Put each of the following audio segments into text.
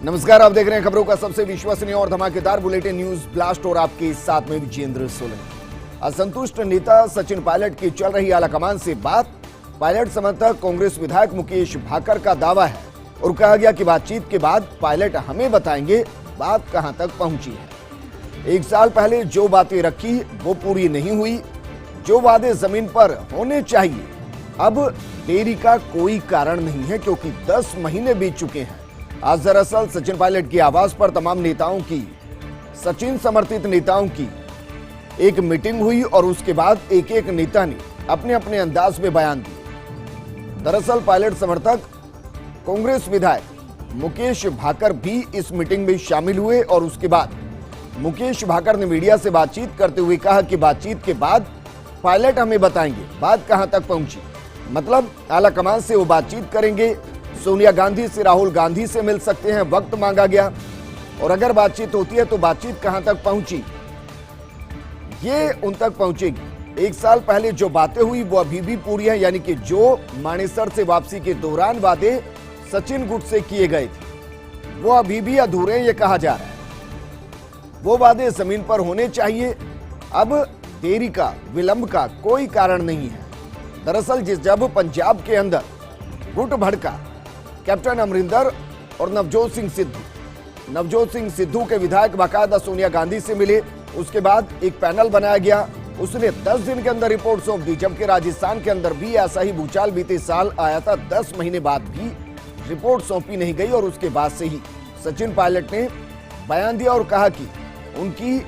नमस्कार, आप देख रहे हैं खबरों का सबसे विश्वसनीय और धमाकेदार बुलेटिन न्यूज ब्लास्ट और आपके साथ में विजेंद्र सोलंकी। असंतुष्ट नेता सचिन पायलट की चल रही आलाकमान से बात। पायलट समर्थक कांग्रेस विधायक मुकेश भाकर का दावा है और कहा गया कि बातचीत के बाद पायलट हमें बताएंगे बात कहां तक पहुंची है। 1 साल पहले जो बातें रखी वो पूरी नहीं हुई, जो वादे जमीन पर होने चाहिए अब देरी का कोई कारण नहीं है क्योंकि 10 महीने बीत चुके हैं। आज दरअसल सचिन पायलट की आवाज पर तमाम नेताओं की, सचिन समर्थित नेताओं की एक मीटिंग हुई और उसके बाद एक एक नेता ने अपने अपने अंदाज में बयान दिए। दरअसल पायलट समर्थक कांग्रेस विधायक मुकेश भाकर भी इस मीटिंग में शामिल हुए और उसके बाद मुकेश भाकर ने मीडिया से बातचीत करते हुए कहा कि बातचीत के बाद पायलट हमें बताएंगे बात कहां तक पहुंची। मतलब आलाकमान से वो बातचीत करेंगे, सोनिया गांधी से, राहुल गांधी से मिल सकते हैं, वक्त मांगा गया और अगर बातचीत होती है तो बातचीत कहां तक पहुंची, ये उन तक पहुंचेगी। 1 साल पहले जो बातें हुई वो अभी भी पूरी है, यानी कि जो मानेसर से वापसी के दौरान वादे सचिन गुट से किए गए थे वो अभी भी अधूरे ये कहा जा रहा है। वो वादे जमीन पर होने चाहिए, अब देरी का, विलंब का कोई कारण नहीं है। दरअसल जब पंजाब के अंदर गुट भड़का, कैप्टन अमरिंदर और नवजोत सिंह सिद्धू के विधायक बाकायदा सोनिया गांधी से मिले, उसके बाद एक पैनल बनाया गया, उसने 10 दिन के अंदर रिपोर्ट सौंप दी। जबकि राजस्थान के अंदर भी ऐसा ही भूचाल बीते साल आया था, 10 महीने बाद भी रिपोर्ट सौंपी नहीं गई और उसके बाद से ही सचिन पायलट ने बयान दिया और कहा कि उनकी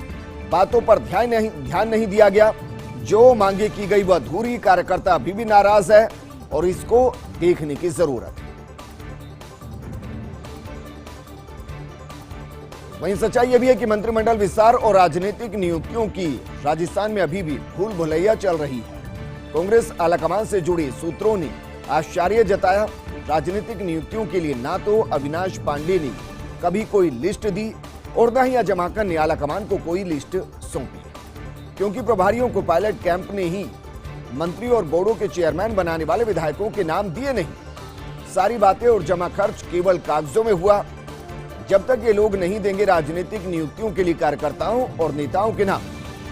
बातों पर ध्यान नहीं दिया गया, जो मांगे की गई वह अधूरी, कार्यकर्ता अभी भी नाराज है और इसको देखने की जरूरत है। वहीं सच्चाई यह भी है कि मंत्रिमंडल विस्तार और राजनीतिक नियुक्तियों की राजस्थान में अभी भी भूल भुलैया चल रही है। कांग्रेस आलाकमान से जुड़े सूत्रों ने आश्चर्य जताया। राजनीतिक नियुक्तियों के लिए ना तो अविनाश पांडे ने कभी कोई लिस्ट दी और न ही जमाकर ने आलाकमान को कोई लिस्ट सौंपी, क्योंकि प्रभारियों को पायलट कैंप ने ही मंत्री और बोर्डों के चेयरमैन बनाने वाले विधायकों के नाम दिए नहीं। सारी बातें और जमा खर्च केवल कागजों में हुआ। जब तक ये लोग नहीं देंगे राजनीतिक नियुक्तियों के लिए कार्यकर्ताओं और नेताओं के नाम,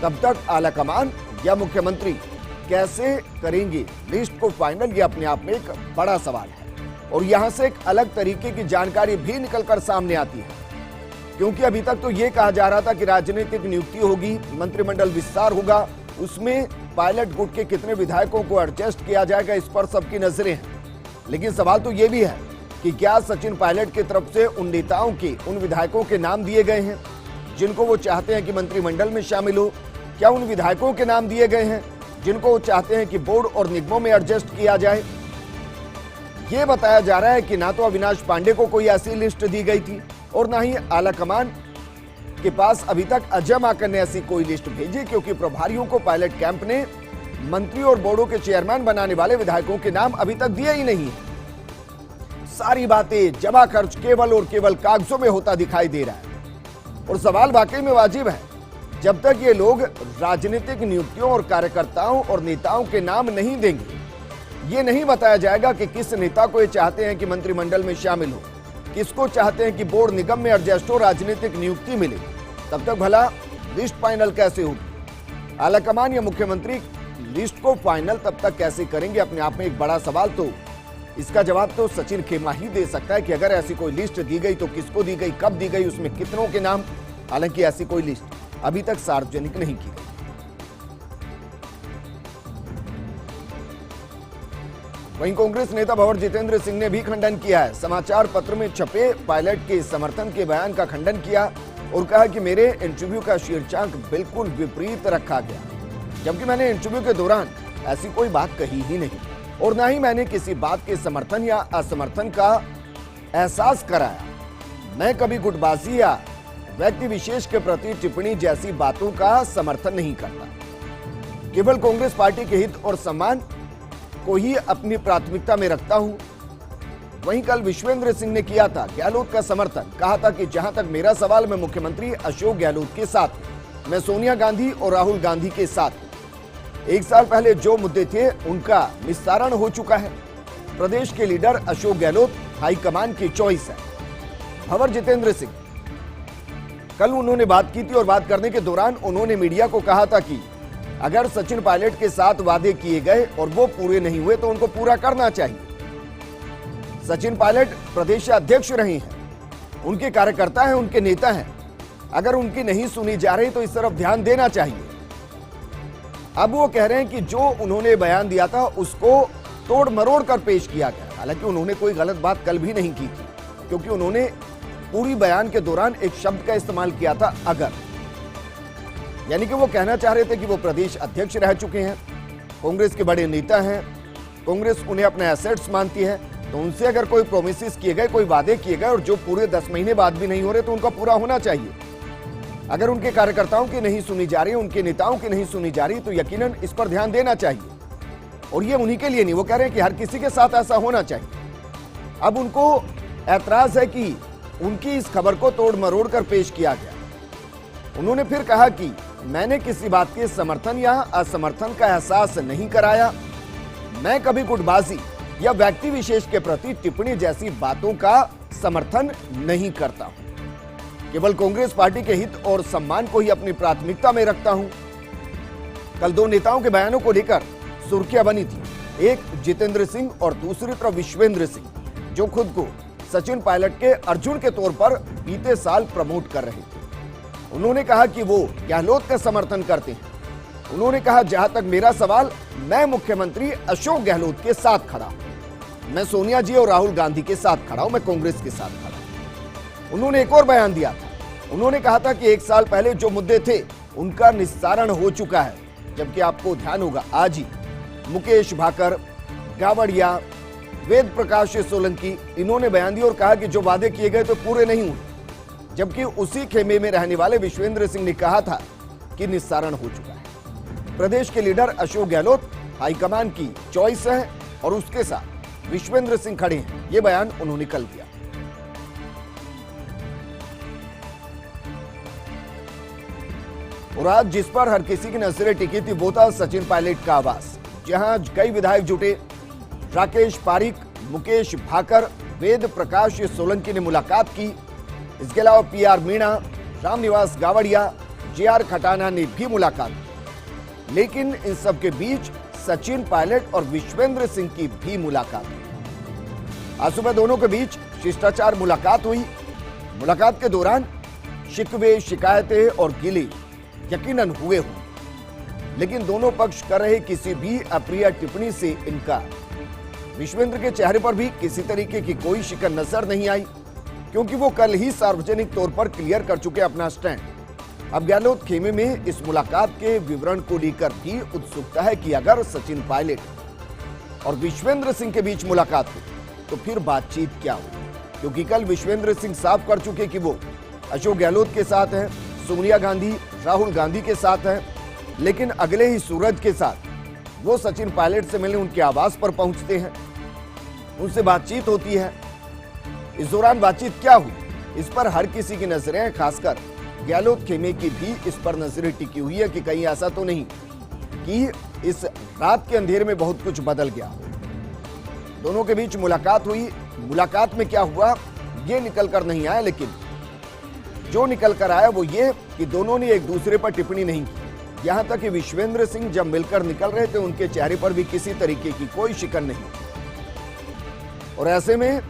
तब तक आलाकमान या मुख्यमंत्री कैसे करेंगे लिस्ट को फाइनल, ये अपने आप में एक बड़ा सवाल है। और यहां से एक अलग तरीके की जानकारी भी निकलकर सामने आती है, क्योंकि अभी तक तो ये कहा जा रहा था कि राजनीतिक नियुक्ति होगी, मंत्रिमंडल विस्तार होगा, उसमें पायलट गुट के कितने विधायकों को एडजस्ट किया जाएगा, इस पर सबकी नजरें हैं। लेकिन सवाल तो ये भी है कि क्या सचिन पायलट की तरफ से उन नेताओं के, उन विधायकों के नाम दिए गए हैं जिनको वो चाहते हैं कि मंत्रिमंडल में शामिल हो? क्या उन विधायकों के नाम दिए गए हैं जिनको वो चाहते हैं कि बोर्ड और निगमों में एडजस्ट किया जाए? ये बताया जा रहा है कि ना तो अविनाश पांडे को कोई ऐसी लिस्ट दी गई थी और ना ही आलाकमान के पास अभी तक अजय माकन ने ऐसी कोई लिस्ट भेजी, क्योंकि प्रभारियों को पायलट कैंप ने मंत्री और बोर्डों के चेयरमैन बनाने वाले विधायकों के नाम अभी तक दिए ही नहीं है। सारी बातें, जमा खर्च केवल और केवल कागजों में होता दिखाई दे रहा है। और सवाल वाकई में वाजिब है, जब तक ये लोग राजनीतिक नियुक्तियों और कार्यकर्ताओं और नेताओं के नाम नहीं देंगे, ये नहीं बताया जाएगा कि किस नेता को ये चाहते हैं कि मंत्रिमंडल में शामिल हो, किसको चाहते हैं कि बोर्ड निगम में एडजस्ट हो, राजनीतिक नियुक्ति मिले, तब तक भला लिस्ट फाइनल कैसे होगी? आलाकमान या मुख्यमंत्री लिस्ट को फाइनल तब तक कैसे करेंगे, अपने आप में एक बड़ा सवाल। तो इसका जवाब तो सचिन खेमा ही दे सकता है कि अगर ऐसी कोई लिस्ट दी गई तो किसको दी गई, कब दी गई, उसमें कितनों के नाम। हालांकि ऐसी कोई लिस्ट अभी तक सार्वजनिक नहीं की गई। वहीं कांग्रेस नेता भंवर जितेंद्र सिंह ने भी खंडन किया है। समाचार पत्र में छपे पायलट के समर्थन के बयान का खंडन किया और कहा कि मेरे इंटरव्यू का शीर्षक बिल्कुल विपरीत रखा गया, जबकि मैंने इंटरव्यू के दौरान ऐसी कोई बात कही ही नहीं और ना ही मैंने किसी बात के समर्थन या असमर्थन का एहसास कराया। मैं कभी गुटबाजी या व्यक्ति विशेष के प्रति टिप्पणी जैसी बातों का समर्थन नहीं करता। केवल कांग्रेस पार्टी के हित और सम्मान को ही अपनी प्राथमिकता में रखता हूं। वहीं कल विश्वेंद्र सिंह ने किया था गहलोत का समर्थन, कहा था कि जहां तक मेरा सवाल, मैं मुख्यमंत्री अशोक गहलोत के साथ, मैं सोनिया गांधी और राहुल गांधी के साथ। 1 साल पहले जो मुद्दे थे उनका निस्तारण हो चुका है। प्रदेश के लीडर अशोक गहलोत हाईकमान की चॉइस है। भंवर जितेंद्र सिंह, कल उन्होंने बात की थी और बात करने के दौरान उन्होंने मीडिया को कहा था कि अगर सचिन पायलट के साथ वादे किए गए और वो पूरे नहीं हुए तो उनको पूरा करना चाहिए। सचिन पायलट प्रदेश अध्यक्ष रहे हैं, उनके कार्यकर्ता हैं, उनके नेता हैं। अगर उनकी नहीं सुनी जा रही तो इस तरफ ध्यान देना चाहिए। अब वो कह रहे हैं कि जो उन्होंने बयान दिया था उसको तोड़ मरोड़ कर पेश किया गया। हालांकि उन्होंने कोई गलत बात कल भी नहीं की थी, क्योंकि उन्होंने पूरी बयान के दौरान एक शब्द का इस्तेमाल किया था, अगर। यानी कि वो कहना चाह रहे थे कि वो प्रदेश अध्यक्ष रह चुके हैं, कांग्रेस के बड़े नेता हैं, कांग्रेस उन्हें अपने एसेट्स मानती है, तो उनसे अगर कोई प्रोमिसेस किए गए, कोई वादे किए गए और जो पूरे 10 महीने बाद भी नहीं हो रहे तो उनका पूरा होना चाहिए। अगर उनके कार्यकर्ताओं की नहीं सुनी जा रही, उनके नेताओं की नहीं सुनी जा रही, तो यकीनन इस पर ध्यान देना चाहिए। और ये उन्हीं के लिए नहीं, वो कह रहे हैं कि हर किसी के साथ ऐसा होना चाहिए। अब उनको ऐतराज है कि उनकी इस खबर को तोड़ मरोड़ कर पेश किया गया। उन्होंने फिर कहा कि मैंने किसी बात के समर्थन या असमर्थन का एहसास नहीं कराया। मैं कभी गुटबाजी या व्यक्ति विशेष के प्रति टिप्पणी जैसी बातों का समर्थन नहीं करता हूं। केवल कांग्रेस पार्टी के हित और सम्मान को ही अपनी प्राथमिकता में रखता हूं। कल दो नेताओं के बयानों को लेकर सुर्खियां बनी थी, एक जितेंद्र सिंह और दूसरी तरफ विश्वेंद्र सिंह, जो खुद को सचिन पायलट के अर्जुन के तौर पर बीते साल प्रमोट कर रहे थे। उन्होंने कहा कि वो गहलोत का समर्थन करते हैं। उन्होंने कहा, जहां तक मेरा सवाल, मैं मुख्यमंत्री अशोक गहलोत के साथ खड़ा हूं, मैं सोनिया जी और राहुल गांधी के साथ खड़ा हूं, मैं कांग्रेस के साथ खड़ा हूं। उन्होंने एक और बयान दिया था। उन्होंने कहा था कि 1 साल पहले जो मुद्दे थे उनका निस्तारण हो चुका है, जबकि आपको ध्यान होगा आज ही मुकेश भाकर, गावड़िया, वेद प्रकाश सोलंकी, इन्होंने बयान दिया और कहा कि जो वादे किए गए तो पूरे नहीं हुए। जबकि उसी खेमे में रहने वाले विश्वेंद्र सिंह ने कहा था कि निस्तारण हो चुका है। प्रदेश के लीडर अशोक गहलोत हाईकमान की चॉइस है और उसके साथ विश्वेंद्र सिंह खड़े हैं, ये बयान उन्होंने कल दिया। और आज जिस पर हर किसी की नजरें टिकी थी वो था सचिन पायलट का आवास, जहां कई विधायक जुटे। राकेश पारीक, मुकेश भाकर, वेद प्रकाश सोलंकी ने मुलाकात की। इसके अलावा PR मीणा, रामनिवास गावड़िया, JR खटाना ने भी मुलाकात की। लेकिन इन सब के बीच सचिन पायलट और विश्वेंद्र सिंह की भी मुलाकात हुई। आज सुबह दोनों के बीच शिष्टाचार मुलाकात हुई। मुलाकात के दौरान शिकवे, शिकायतें और गिले यकीनन हुए हों, लेकिन दोनों पक्ष कर रहे किसी भी अप्रिय टिप्पणी से इनकार। विश्वेंद्र के चेहरे पर भी किसी तरीके की कोई शिकन नजर नहीं आई, क्योंकि वो कल ही सार्वजनिक तौर पर क्लियर कर चुके अपना स्टैंड। अब गहलोत खेमे में इस मुलाकात के विवरण को लेकर भी उत्सुकता है कि अगर सचिन पायलट और विश्वेंद्र सिंह के बीच मुलाकात हुई तो फिर बातचीत क्या हुई, क्योंकि कल विश्वेंद्र सिंह साफ कर चुके कि वो अशोक गहलोत के साथ हैं, सोनिया गांधी, राहुल गांधी के साथ हैं। लेकिन अगले ही सूरज के साथ वो सचिन पायलट से मिलने उनके आवास पर पहुंचते हैं, उनसे बातचीत होती है। इस दौरान बातचीत क्या हुई, इस पर हर किसी की नजरें, खासकर गहलोत खेमे की भी इस पर नजरें टिकी हुई है कि कहीं ऐसा तो नहीं कि इस रात के अंधेरे में बहुत कुछ बदल गया। दोनों के बीच मुलाकात हुई। मुलाकात में क्या हुआ ये निकल कर नहीं आया, लेकिन जो निकल कर आया वो ये कि दोनों ने एक दूसरे पर टिप्पणी नहीं की। यहां तक कि विश्वेंद्र सिंह जब मिलकर निकल रहे थे उनके चेहरे पर भी किसी तरीके की कोई शिकन नहीं। और ऐसे में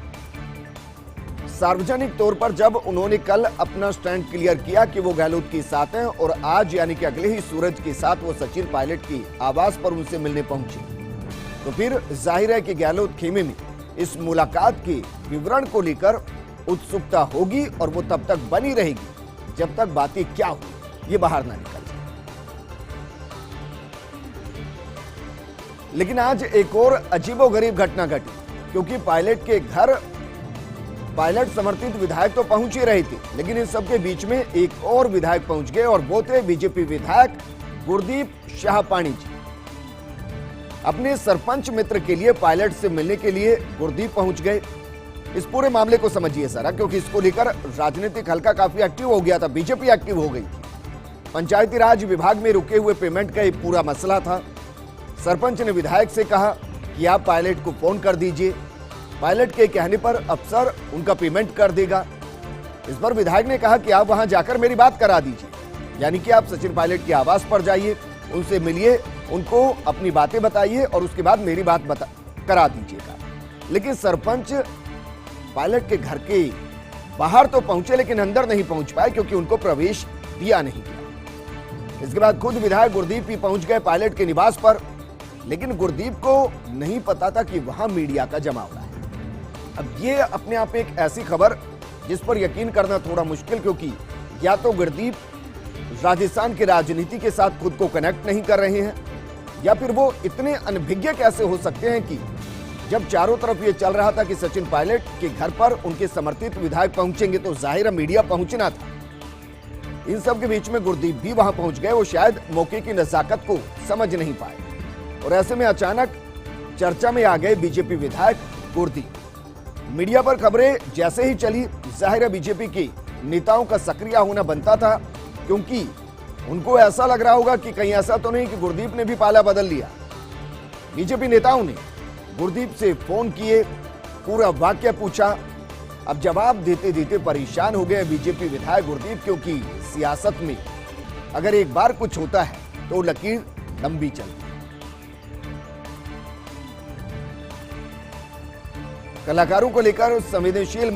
सार्वजनिक तौर पर जब उन्होंने कल अपना स्टैंड क्लियर किया कि वो गहलोत के साथ हैं और आज यानी कि अगले ही सूरज के साथ वो सचिन पायलट की आवास पर उनसे मिलने पहुंचे, तो फिर जाहिर है कि गहलोत खेमे में इस मुलाकात के विवरण को लेकर उत्सुकता होगी और वो तब तक बनी रहेगी जब तक बातें क्या हुई ये बाहर ना निकल जाए। लेकिन आज एक और अजीबोगरीब घटना घटी, क्योंकि पायलट के घर पायलट समर्थित विधायक तो पहुंच ही रहे थे, लेकिन इन सबके बीच में एक और विधायक पहुंच गए और वो थे बीजेपी विधायक गुरदीप शाहपाणी जी। अपने सरपंच मित्र के लिए पायलट से मिलने के लिए गुरदीप पहुंच गए। इस पूरे मामले को समझिए जरा, क्योंकि इसको लेकर राजनीतिक हलका काफी एक्टिव हो गया था, बीजेपी एक्टिव हो गई थी। पंचायती राज विभाग में रुके हुए पेमेंट का एक पूरा मसला था। सरपंच ने विधायक से कहा कि आप पायलट को फोन कर दीजिए, पायलट के कहने पर अफसर उनका पेमेंट कर देगा। इस पर विधायक ने कहा कि आप वहां जाकर मेरी बात करा दीजिए, यानी कि आप सचिन पायलट के आवास पर जाइए, उनसे मिलिए, उनको अपनी बातें बताइए और उसके बाद मेरी बात करा दीजिएगा। लेकिन सरपंच पायलट के घर के बाहर तो पहुंचे लेकिन अंदर नहीं पहुंच पाए क्योंकि उनको प्रवेश दिया नहीं गया। इसके बाद खुद विधायक गुरदीप भी पहुंच गए पायलट के निवास पर, लेकिन गुरदीप को नहीं पता था कि वहां मीडिया का जमावड़ा है। अब ये अपने आप एक ऐसी खबर जिस पर यकीन करना थोड़ा मुश्किल, क्योंकि या तो गुरदीप राजस्थान की राजनीति के साथ खुद को कनेक्ट नहीं कर रहे हैं, या फिर वो इतने अनभिज्ञ कैसे हो सकते हैं कि जब चारों तरफ ये चल रहा था कि सचिन पायलट के घर पर उनके समर्थित विधायक पहुंचेंगे तो जाहिर मीडिया पहुंचना था। इन सब के बीच में गुरदीप भी वहां पहुंच गए। वो शायद मौके की नजाकत को समझ नहीं पाए और ऐसे में अचानक चर्चा में आ गए बीजेपी विधायक गुरदीप। मीडिया पर खबरें जैसे ही चली, जाहिर बीजेपी के नेताओं का सक्रिय होना बनता था, क्योंकि उनको ऐसा लग रहा होगा कि कहीं ऐसा तो नहीं कि गुरदीप ने भी पाला बदल लिया। बीजेपी नेताओं ने गुरदीप से फोन किए, पूरा वाक्य पूछा। अब जवाब देते देते परेशान हो गए बीजेपी विधायक गुरदीप, क्योंकि सियासत में अगर एक बार कुछ होता है तो लकीर लंबी चलती है। कलाकारों को लेकर संवेदनशील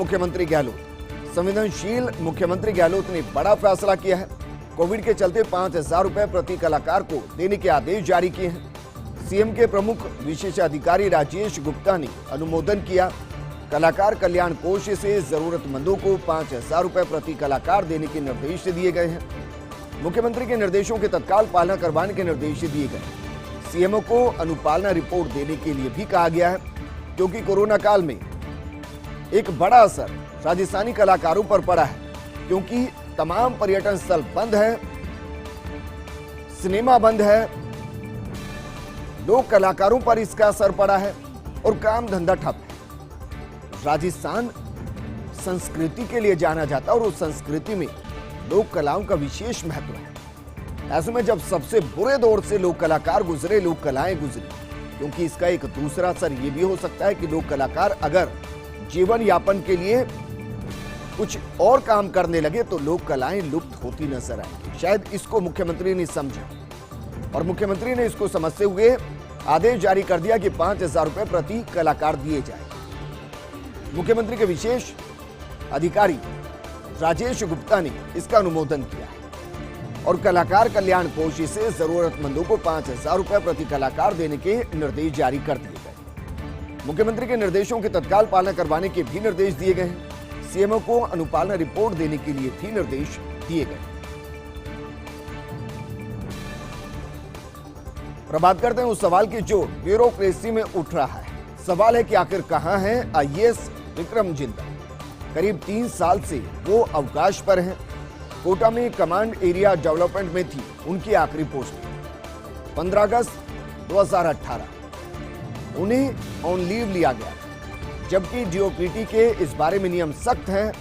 मुख्यमंत्री गहलोत ने बड़ा फैसला किया है। कोविड के चलते 5,000 रुपए प्रति कलाकार को देने के आदेश जारी किए हैं। सीएम के प्रमुख विशेषाधिकारी राजेश गुप्ता ने अनुमोदन किया। कलाकार कल्याण कोष से जरूरतमंदों को 5,000 रुपए प्रति कलाकार देने के निर्देश दिए गए हैं। मुख्यमंत्री के निर्देशों के तत्काल पालना करवाने के निर्देश दिए गए। सीएमओ को अनुपालना रिपोर्ट देने के लिए भी कहा गया है, क्योंकि कोरोना काल में एक बड़ा असर राजस्थानी कलाकारों पर पड़ा है, क्योंकि तमाम पर्यटन स्थल बंद है, सिनेमा बंद है, लोक कलाकारों पर इसका असर पड़ा है और काम धंधा ठप है। राजस्थान संस्कृति के लिए जाना जाता है और उस संस्कृति में लोक कलाओं का विशेष महत्व है। ऐसे में जब सबसे बुरे दौर से लोक कलाकार गुजरे, लोक कलाएं गुजरी, क्योंकि इसका एक दूसरा असर यह भी हो सकता है कि लोक कलाकार अगर जीवन यापन के लिए कुछ और काम करने लगे तो लोक कलाएं लुप्त होती नजर आएंगी। शायद इसको मुख्यमंत्री ने समझा और मुख्यमंत्री ने इसको समझते हुए आदेश जारी कर दिया कि 5,000 रुपए प्रति कलाकार दिए जाए। मुख्यमंत्री के विशेष अधिकारी राजेश गुप्ता ने इसका अनुमोदन किया है और कलाकार कल्याण कोष से जरूरतमंदों को 5,000 रुपए प्रति कलाकार देने के निर्देश जारी कर दिए गए। मुख्यमंत्री के निर्देशों के तत्काल पालना करवाने के भी निर्देश दिए गए हैं। सीएमओ को अनुपालना रिपोर्ट देने के लिए भी निर्देश दिए गए। और बात करते हैं उस सवाल की जो ब्यूरोक्रेसी में उठ रहा है। सवाल है कि आखिर कहां है आईएएस विक्रम जिंदल। करीब 3 साल से वो अवकाश पर हैं। कोटा में कमांड एरिया डेवलपमेंट में थी उनकी आखिरी पोस्टिंग। 15 अगस्त 2018 उन्हें ऑन लीव लिया गया, जबकि डीओपीटी के इस बारे में नियम सख्त हैं।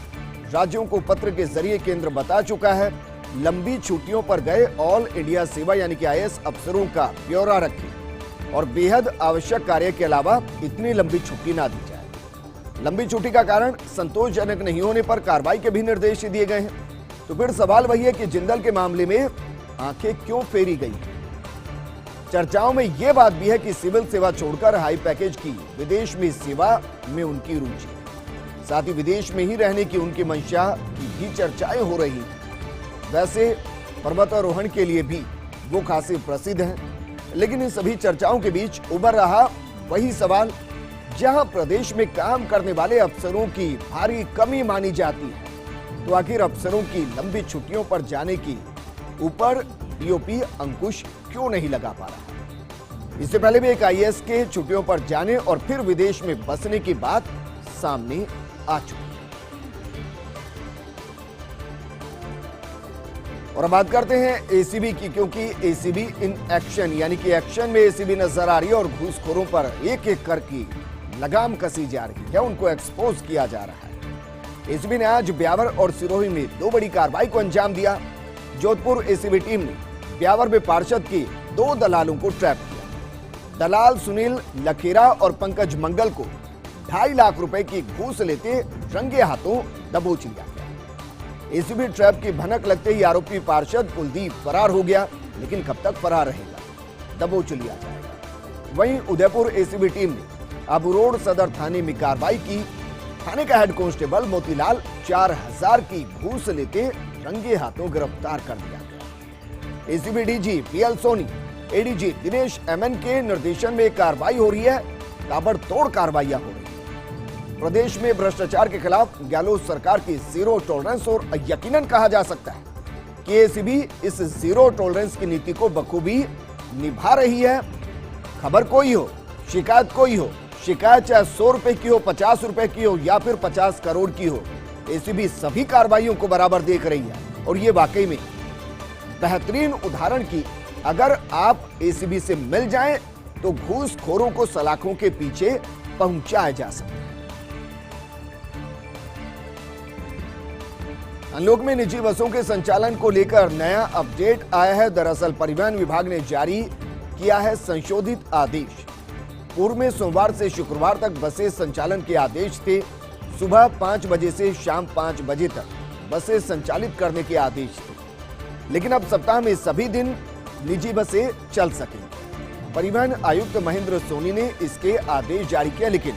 राज्यों को पत्र के जरिए केंद्र बता चुका है, लंबी छुट्टियों पर गए ऑल इंडिया सेवा यानी कि आईएएस अफसरों का ब्यौरा रखें और बेहद आवश्यक कार्य के अलावा इतनी लंबी छुट्टी ना दी जाए। लंबी छुट्टी का कारण संतोषजनक नहीं होने पर कार्रवाई के भी निर्देश दिए गए हैं। तो फिर सवाल वही है कि जिंदल के मामले में आंखें क्यों फेरी गई। चर्चाओं में यह बात भी है कि सिविल सेवा छोड़कर हाई पैकेज की विदेश में सेवा में उनकी रुचि, साथ ही विदेश में ही रहने की उनकी मंशा की भी चर्चाएं हो रही हैं। वैसे पर्वतारोहण के लिए भी वो खासे प्रसिद्ध हैं, लेकिन इन सभी चर्चाओं के बीच उभर रहा वही सवाल, जहां प्रदेश में काम करने वाले अफसरों की भारी कमी मानी जाती है, तो आखिर अफसरों की लंबी छुट्टियों पर जाने की ऊपर डीओपी अंकुश क्यों नहीं लगा पा रहा। इससे पहले भी एक आईएएस के छुट्टियों पर जाने और फिर विदेश में बसने की बात सामने आ चुकी है। और बात करते हैं एसीबी की, क्योंकि एसीबी इन एक्शन यानी कि एक्शन में एसीबी नजर आ रही है और घूसखोरों पर एक एक करके लगाम कसी जा रही है, उनको एक्सपोज किया जा रहा है। एसीबी ने आज ब्यावर और सिरोही में 2 बड़ी कार्रवाई को अंजाम दिया। जोधपुर एसीबी टीम ने ब्यावर में पार्षद के 2 दलालों को ट्रैप किया। दलाल सुनील लखेरा और पंकज मंगल को 2.5 लाख रुपए की घूस लेते रंगे हाथों दबोच लिया गया। एसीबी ट्रैप की भनक लगते ही आरोपी पार्षद कुलदीप फरार हो गया, लेकिन कब तक फरार रहेगा, दबोच लिया जाएगा। वहीं उदयपुर एसीबी टीम ने अबू रोड सदर थाने में कार्रवाई की। थाने का हेड कांस्टेबल मोतीलाल 4000 की घूस लेते रंगे हाथों गिरफ्तार कर दिया गया। ACB DG PL Soni, ADG Dinesh MN के निर्देशन में कार्रवाई हो रही है। ताबड़तोड़ कार्रवाइयां हो रही है। प्रदेश में भ्रष्टाचार के खिलाफ गहलोत सरकार की जीरो टॉलरेंस और यकीनन कहा जा सकता है कि एसीबी इस जीरो टॉलरेंस की नीति को बखूबी निभा रही है। खबर कोई हो, शिकायत कोई हो, शिकायत चाहे 100 रुपए की हो, 50 रुपए की हो या फिर 50 करोड़ की हो, एसीबी सभी कार्रवाइयों को बराबर देख रही है। और ये वाकई में बेहतरीन उदाहरण की अगर आप एसीबी से मिल जाएं तो घूसखोरों को सलाखों के पीछे पहुंचाया जा सकता है। अनलोक में निजी बसों के संचालन को लेकर नया अपडेट आया है। दरअसल परिवहन विभाग ने जारी किया है संशोधित आदेश। पूर्व में सोमवार से शुक्रवार तक बसें संचालन के आदेश थे। सुबह 5 बजे से शाम 5 बजे तक बसें संचालित करने के आदेश थे, लेकिन अब सप्ताह में सभी दिन निजी बसें चल सकेंगी। परिवहन आयुक्त महेंद्र सोनी ने इसके आदेश जारी किया, लेकिन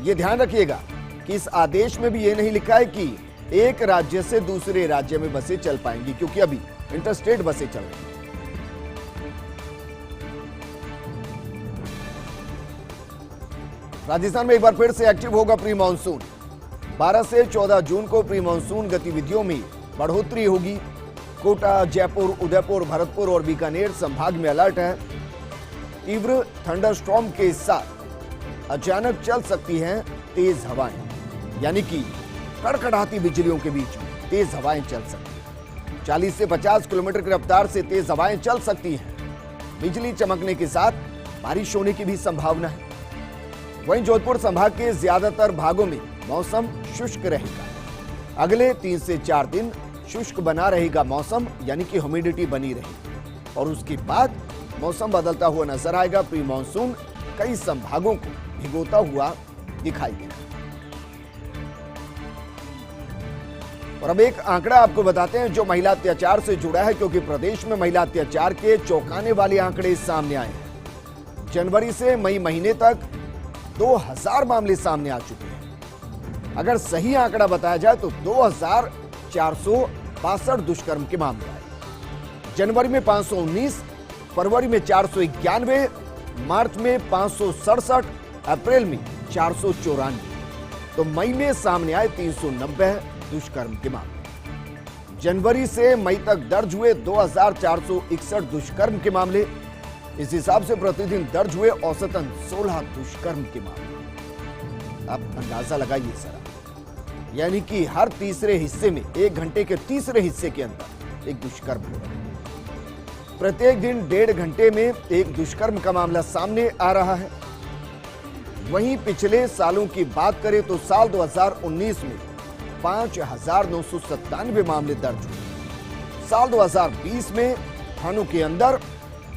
यह ध्यान रखिएगा कि इस आदेश में भी यह नहीं लिखा है कि एक राज्य से दूसरे राज्य में बसें चल पाएंगी, क्योंकि अभी इंटरस्टेट बसें चल रही हैं। राजस्थान में एक बार फिर से एक्टिव होगा प्री मानसून। 12 से 14 जून को प्री मानसून गतिविधियों में बढ़ोतरी होगी। कोटा, जयपुर, उदयपुर, भरतपुर और बीकानेर संभाग में अलर्ट है। तीव्र थंडरस्टॉर्म के साथ अचानक चल सकती हैं तेज हवाएं, यानी कि कड़कड़ाती बिजलियों के बीच में तेज हवाएं चल सकती हैं। 40 से 50 किलोमीटर की रफ्तार से तेज हवाएं चल सकती हैं। बिजली चमकने के साथ बारिश होने की भी संभावना है। वहीं जोधपुर संभाग के ज्यादातर भागों में मौसम शुष्क रहेगा। अगले 3 से 4 दिन शुष्क बना रहेगा मौसम, यानी कि ह्यूमिडिटी बनी रहेगी और उसके बाद मौसम बदलता हुआ नजर आएगा। प्री मानसून कई संभागों को भिगोता हुआ दिखाई देगा। और अब एक आंकड़ा आपको बताते हैं जो महिला अत्याचार से जुड़ा है, क्योंकि प्रदेश में महिला अत्याचार के चौंकाने वाले आंकड़े सामने आए हैं। जनवरी से मई महीने तक 2000 मामले सामने आ चुके हैं। अगर सही आंकड़ा बताया जाए तो 2462 दुष्कर्म के मामले आए। जनवरी में 519, फरवरी में 491, मार्च में 567, अप्रैल में 494, तो मई में सामने आए 390 दुष्कर्म के मामले। जनवरी से मई तक दर्ज हुए 2461 दुष्कर्म के मामले। इस हिसाब से प्रतिदिन दर्ज हुए औसतन 16 दुष्कर्म के मामले। आप अंदाजा लगाइए जरा, यानी कि हर तीसरे हिस्से में, 1 घंटे के तीसरे हिस्से के अंदर एक दुष्कर्म हो रहा है। प्रत्येक दिन 1.5 घंटे में एक दुष्कर्म का मामला सामने आ रहा है। वहीं पिछले सालों की बात करें तो साल 2019 में 5997 मामले दर्ज हुए। साल 2020 में थानों के अंदर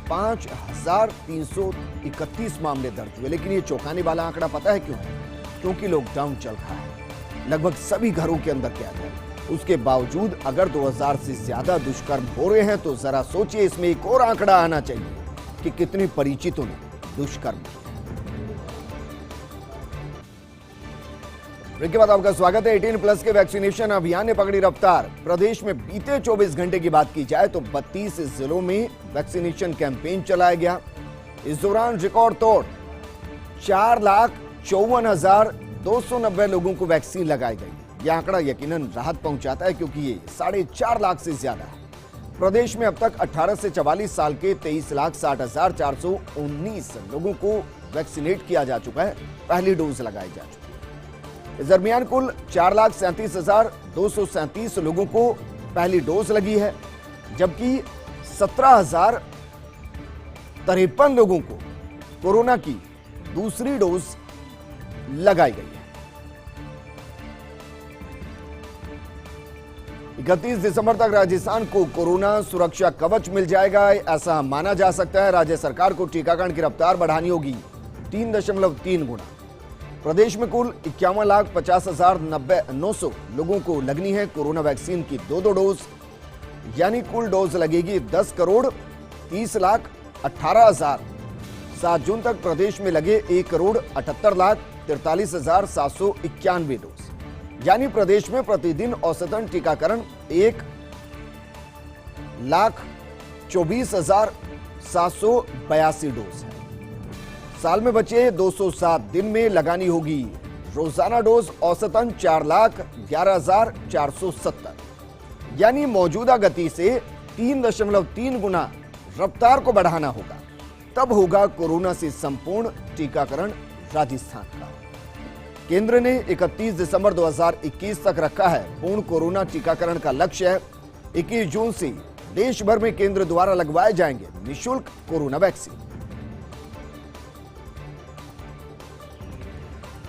5331 मामले दर्ज हुए। लेकिन ये चौंकाने वाला आंकड़ा पता है क्यों है? क्योंकि लॉकडाउन चल रहा है, लगभग सभी घरों के अंदर कैद है। उसके बावजूद अगर 2000 से ज्यादा दुष्कर्म हो रहे हैं तो जरा सोचिए, इसमें एक और आंकड़ा आना चाहिए कि कितने परिचितों ने दुष्कर्म किया। ब्रेक के बाद आपका स्वागत है। 18+ के वैक्सीनेशन अभियान ने पकड़ी रफ्तार। प्रदेश में बीते 24 घंटे की बात की जाए तो 32 जिलों में वैक्सीनेशन कैंपेन चलाया गया। इस दौरान रिकॉर्ड तोड़ 4,54,290 लोगों को वैक्सीन लगाई गई। यह आंकड़ा यकीनन राहत पहुंचाता है, क्योंकि ये 4.5 लाख से ज्यादा है। प्रदेश में अब तक 18 से 44 साल के 23,60,419 लोगों को वैक्सीनेट किया जा चुका है, पहली डोज लगाई जा चुकी है। इस दरमियान कुल 4,37,237 लोगों को पहली डोज लगी है, जबकि 17,053 लोगों को कोरोना की दूसरी डोज लगाई गई है। 31 दिसंबर तक राजस्थान को कोरोना सुरक्षा कवच मिल जाएगा, ऐसा माना जा सकता है। राज्य सरकार को टीकाकरण की रफ्तार बढ़ानी होगी 3.3 गुना। प्रदेश में कुल 51,50,900 लोगों को लगनी है कोरोना वैक्सीन की 2 डोज, यानी कुल डोज लगेगी 10,30,18,000। 7 जून तक प्रदेश में लगे 1,78,43,791 डोज, यानी प्रदेश में प्रतिदिन औसतन टीकाकरण 1,24,782 डोज है। साल में बचे 207 दिन में लगानी होगी रोजाना डोज औसतन 4,11,470, यानी मौजूदा गति से 3.3 गुना रफ्तार को बढ़ाना होगा, तब होगा कोरोना से संपूर्ण टीकाकरण राजस्थान का। केंद्र ने 31 दिसंबर 2021 तक रखा है पूर्ण कोरोना टीकाकरण का लक्ष्य है। 21 जून से देश भर में केंद्र द्वारा लगवाए जाएंगे निःशुल्क कोरोना वैक्सीन।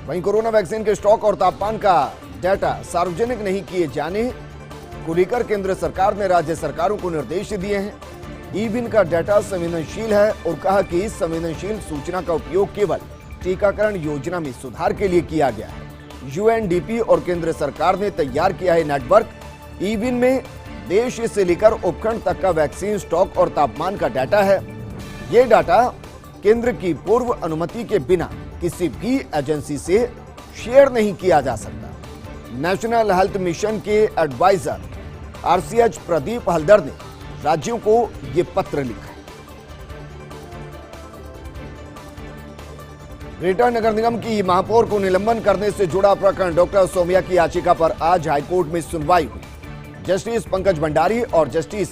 वहीं कोरोना वैक्सीन के स्टॉक और तापमान का डाटा सार्वजनिक नहीं किए जाने को लेकर केंद्र सरकार ने राज्य सरकारों को निर्देश दिए हैं। ई-विन का डाटा संवेदनशील है और कहा कि इस संवेदनशील सूचना का उपयोग केवल टीकाकरण योजना में सुधार के लिए किया गया है। यूएनडीपी और केंद्र सरकार ने तैयार किया है नेटवर्क। ई-विन में देश से लेकर उपखंड तक का वैक्सीन स्टॉक और तापमान का डाटा है। ये डाटा केंद्र की पूर्व अनुमति के बिना किसी भी एजेंसी से शेयर नहीं किया जा सकता। नेशनल हेल्थ मिशन के एडवाइजर आरसीएच प्रदीप हल्दर ने राज्यों को ये पत्र लिखा है। ग्रेटर नगर निगम की महापौर को निलंबन करने से जुड़ा प्रकरण डॉक्टर सोमिया की याचिका पर आज हाईकोर्ट में सुनवाई हुई। जस्टिस पंकज भंडारी और जस्टिस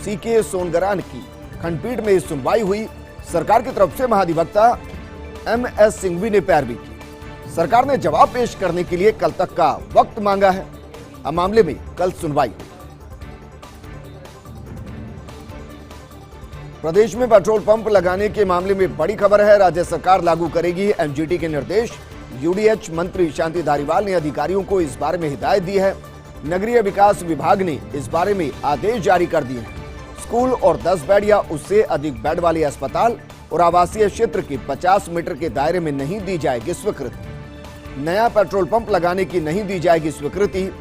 सीके सोनगरान की खंडपीठ में सुनवाई हुई। सरकार की तरफ से महाधिवक्ता एमएस सिंघवी ने पैरवी की। सरकार ने जवाब पेश करने के लिए कल तक का वक्त मांगा है। अब मामले में कल सुनवाई हुई। प्रदेश में पेट्रोल पंप लगाने के मामले में बड़ी खबर है। राज्य सरकार लागू करेगी एमजीटी के निर्देश। यूडीएच मंत्री शांति धारीवाल ने अधिकारियों को इस बारे में हिदायत दी है। नगरीय विकास विभाग ने इस बारे में आदेश जारी कर दिए हैं। स्कूल और 10 बेड या उससे अधिक बेड वाले अस्पताल और आवासीय क्षेत्र के 50 मीटर के दायरे में नहीं दी जाएगी स्वीकृति। नया पेट्रोल पंप लगाने की नहीं दी जाएगी स्वीकृति।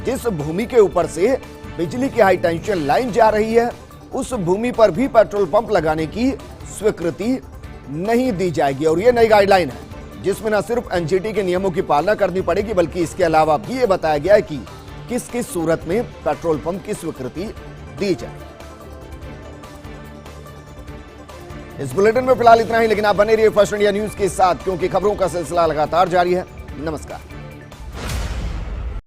जिस भूमि के ऊपर से बिजली की हाई टेंशन लाइन जा रही है, उस भूमि पर भी पेट्रोल पंप लगाने की स्वीकृति नहीं दी जाएगी। और ये नई गाइडलाइन है जिसमें न सिर्फ एनजीटी के नियमों की पालना करनी पड़ेगी, बल्कि इसके अलावा भी ये बताया गया है कि किस किस सूरत में पेट्रोल पंप की स्वीकृति दी जाएगी। इस बुलेटिन में फिलहाल इतना ही, लेकिन आप बने रहिए फर्स्ट इंडिया न्यूज के साथ, क्योंकि खबरों का सिलसिला लगातार जारी है। नमस्कार।